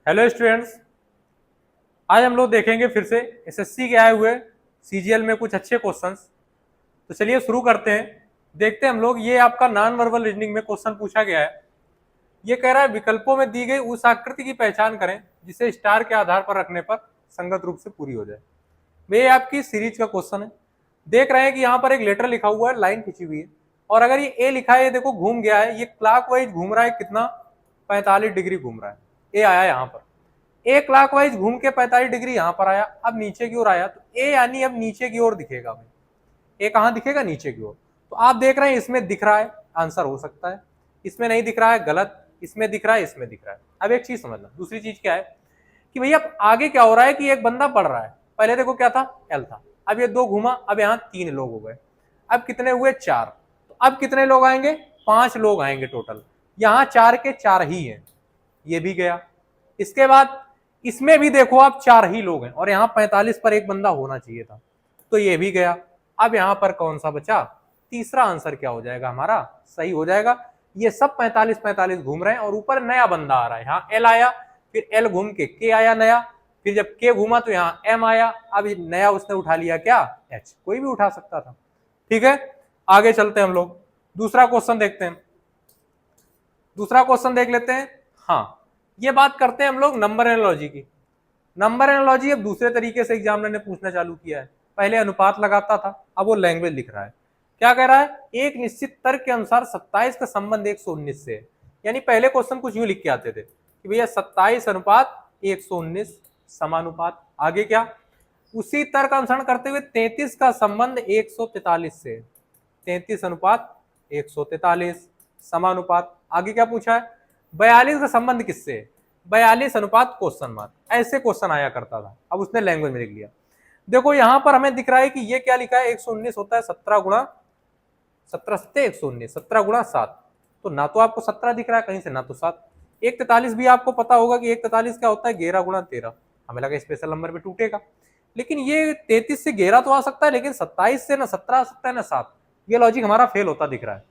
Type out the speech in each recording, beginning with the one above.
Hello students, आज हम लोग देखेंगे फिर से एसएससी के आए हुए सीजीएल में कुछ अच्छे क्वेश्चंस। तो चलिए शुरू करते हैं। देखते हैं हम लोग। ये आपका नॉन वर्बल रीजनिंग में क्वेश्चन पूछा गया है। ये कह रहा है विकल्पों में दी गई उस आकृति की पहचान करें जिसे स्टार के आधार पर रखने पर संगत रूप से पूरी हो जाए। ये आपकी सीरीज का क्वेश्चन है। देख रहे हैं कि यहाँ पर एक लेटर लिखा हुआ है, लाइन खिंची हुई है, और अगर ये ए लिखा है, ये देखो घूम गया है, ये क्लॉकवाइज घूम रहा है, कितना 45 डिग्री घूम रहा है। ए आया यहाँ पर, ए क्लॉकवाइज घूम के 45 डिग्री यहां पर आया, अब नीचे की ओर आया, तो ए यानी अब नीचे की ओर दिखेगा भाई। ए कहां दिखेगा? नीचे की ओर। तो आप देख रहे हैं इसमें दिख रहा है, आंसर हो सकता है। इसमें नहीं दिख रहा है, गलत। इसमें दिख रहा है, इसमें दिख रहा है। अब एक चीज समझना, दूसरी चीज क्या है कि भैया आगे क्या हो रहा है कि एक बंदा पढ़ रहा है। पहले देखो क्या था, एल था, अब ये 2 घूमा, अब यहाँ 3 लोग हो गए। अब कितने हुए? 4। तो अब कितने लोग आएंगे? 5 लोग आएंगे टोटल। यहाँ 4 के 4 ही हैं, ये भी गया। इसके बाद इसमें भी देखो आप 4 ही लोग हैं, और यहाँ 45 पर एक बंदा होना चाहिए था, तो ये भी गया। अब यहाँ पर कौन सा बचा? तीसरा आंसर क्या हो जाएगा हमारा? सही हो जाएगा। ये सब 45-45 घूम रहे हैं, और ऊपर नया बंदा आ रहा है। यहाँ एल आया, फिर एल घूम के के आया नया, फिर जब के घूमा तो यहाँ एम आया। अब नया उसने उठा लिया क्या? एच। कोई भी उठा सकता था। ठीक है, आगे चलते हैं हम लोग, दूसरा क्वेश्चन देखते हैं। दूसरा क्वेश्चन देख लेते हैं। हाँ, ये बात करते हैं हम लोग नंबर एनालॉजी की। नंबर एनालॉजी अब दूसरे तरीके से एग्जामिनर ने पूछना चालू किया है। पहले अनुपात लगाता था, अब वो लैंग्वेज लिख रहा है। क्या कह रहा है? एक निश्चित तर्क के अनुसार 27 का संबंध 119 से है। यानी पहले क्वेश्चन कुछ यूं लिख के आते थे कि भैया 27 अनुपात 119 समानुपात। आगे क्या? उसी तर्क का अनुसरण करते हुए 33 का संबंध 143 से। 33 अनुपात 143 समानुपात। आगे क्या पूछा है? 42 का संबंध किससे? 42 अनुपात क्वेश्चन मार्क। ऐसे क्वेश्चन आया करता था, अब उसने लैंग्वेज में लिख लिया। देखो यहां पर हमें दिख रहा है कि ये क्या लिखा है, 119 होता है 17 गुणा 17 सत्ते 119, 17 गुणा 7। तो ना तो आपको 17 दिख रहा है कहीं से, ना तो 7। 143 भी आपको पता होगा कि 143 क्या होता है, 11 गुणा 13। हमें लगा स्पेशल नंबर पे टूटेगा, लेकिन ये 33 से 11 तो आ सकता है, लेकिन 27 से ना 17 आ सकता है ना 7। ये लॉजिक हमारा फेल होता दिख रहा है।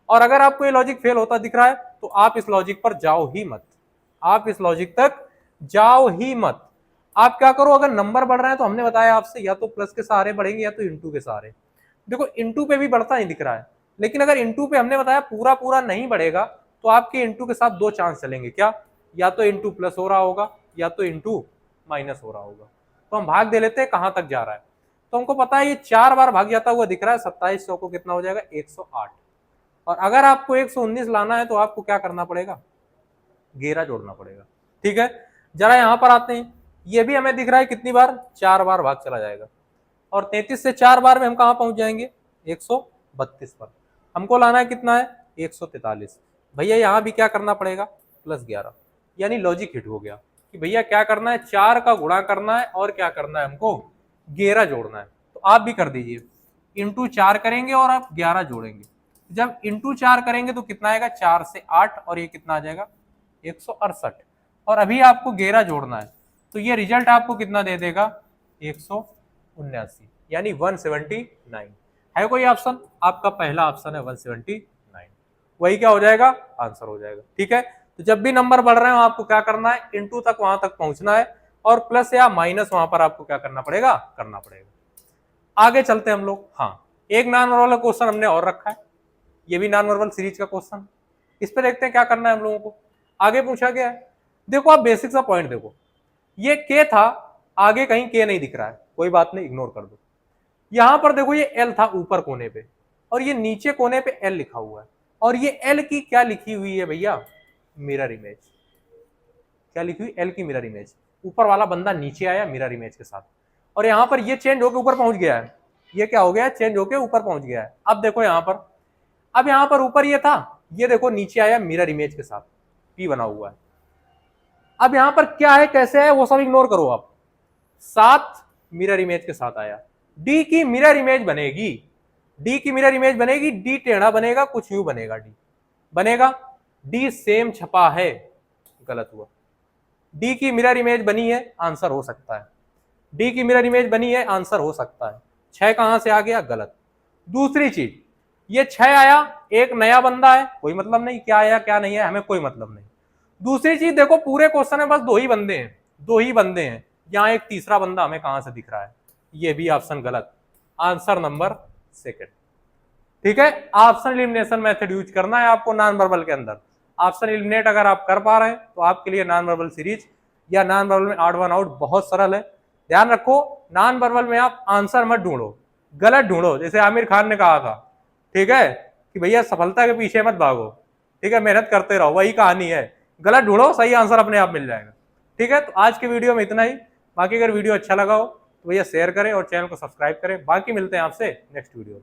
और अगर आपको ये लॉजिक फेल होता दिख रहा है तो आप इस लॉजिक पर जाओ ही मत, आप इस लॉजिक तक जाओ ही मत। आप क्या करो, अगर नंबर बढ़ रहे हैं तो हमने बताया आपसे या तो प्लस के सहारे बढ़ेंगे या तो इंटू के सहारे। देखो इंटू पे भी बढ़ता नहीं दिख रहा है, लेकिन अगर इंटू पे हमने बताया पूरा पूरा नहीं बढ़ेगा तो आपके इंटू के साथ 2 चांस चलेंगे। क्या? या तो इंटू प्लस हो रहा होगा या तो इंटू माइनस हो रहा होगा। तो हम भाग दे लेते हैं कहां तक जा रहा है। तो हमको पता है ये 4 बार भाग जाता हुआ दिख रहा है। 27 को कितना हो जाएगा? 108। और अगर आपको 119 लाना है तो आपको क्या करना पड़ेगा? घेरा जोड़ना पड़ेगा। ठीक है, जरा यहां पर आते हैं। ये भी हमें दिख रहा है कितनी बार? 4 बार भाग चला जाएगा। और 33 से 4 बार में हम कहां पहुंच जाएंगे? 132 पर। हमको लाना है कितना है? 143। भैया यहां भी क्या करना पड़ेगा? प्लस 11। यानी लॉजिक हिट हो गया कि भैया क्या करना है? 4 का गुणा करना है, और क्या करना है हमको? घेरा जोड़ना है। तो आप भी कर दीजिए, इंटू 4 करेंगे और आप 11 जोड़ेंगे। जब इंटू 4 करेंगे तो कितना आएगा? 4 से 8, और ये कितना आ जाएगा? 168। और अभी आपको घेरा जोड़ना है, तो ये रिजल्ट आपको कितना दे देगा? 179, यानी 179 है कोई ऑप्शन? आपका पहला ऑप्शन है 179। वही क्या हो जाएगा? आंसर हो जाएगा। ठीक है, तो जब भी नंबर बढ़ रहे हो आपको क्या करना है? इंटू तक वहां तक पहुंचना है, और प्लस या माइनस वहां पर आपको क्या करना पड़ेगा? करना पड़ेगा। आगे चलते हैं हम लोग। हाँ, एक नॉन वर्बल क्वेश्चन हमने और रखा है, ये भी नॉन वर्बल सीरीज का क्वेश्चन। इस पे देखते हैं क्या करना है हम लोगों को। आगे पूछा गया है, देखो आप बेसिक सा पॉइंट देखो। ये के था, आगे कहीं के नहीं दिख रहा है, कोई बात नहीं, इग्नोर कर दो। यहां पर देखो ये एल था ऊपर कोने पे, और ये नीचे कोने पे एल लिखा हुआ है। और ये एल की क्या लिखी हुई है भैया? Mirror image. क्या लिखी हुई? एल की मिरर इमेज। ऊपर वाला बंदा नीचे आया मिरर इमेज के साथ, और यहां पर ये चेंज होकर ऊपर पहुंच गया है। ये क्या हो गया? चेंज होकर ऊपर पहुंच गया है। अब देखो यहां पर, अब यहां पर ऊपर ये था, ये देखो नीचे आया मिरर इमेज के साथ, पी बना हुआ है। अब यहां पर क्या है, कैसे है, वो सब इग्नोर करो आप। 7 मिरर इमेज के साथ आया। डी की मिरर इमेज बनेगी, डी की मिरर इमेज बनेगी, डी टेढ़ा बनेगा, कुछ यूं बनेगा, डी बनेगा। डी सेम छपा है, गलत हुआ। डी की मिरर इमेज बनी है, आंसर हो सकता है। डी की मिरर इमेज बनी है, आंसर हो सकता है। 6 कहां से आ गया? गलत। दूसरी चीज, ये 6 आया, एक नया बंदा है, कोई मतलब नहीं क्या आया क्या नहीं है, हमें कोई मतलब नहीं। दूसरी चीज देखो, पूरे क्वेश्चन में बस 2 ही बंदे हैं, 2 ही बंदे हैं, यहाँ एक तीसरा बंदा हमें कहां से दिख रहा है, ये भी ऑप्शन गलत, आंसर नंबर सेकंड। ठीक है, ऑप्शन एलिमिनेशन मेथड यूज करना है आपको नॉन वर्बल के अंदर। ऑप्शन एलिमिनेट अगर आप कर पा रहे हैं तो आपके लिए नॉन वर्बल सीरीज या नॉन वर्बल में ऑड वन आउट बहुत सरल है। ध्यान रखो, नॉन वर्बल में आप आंसर मत ढूंढो, गलत ढूंढो, जैसे आमिर खान ने कहा था, ठीक है, कि भैया सफलता के पीछे मत भागो, ठीक है, मेहनत करते रहो, वही कहानी है, गलत ढूंढो, सही आंसर अपने आप मिल जाएगा। ठीक है, तो आज के वीडियो में इतना ही। बाकी अगर वीडियो अच्छा लगा हो तो भैया शेयर करें और चैनल को सब्सक्राइब करें। बाकी मिलते हैं आपसे नेक्स्ट वीडियो में।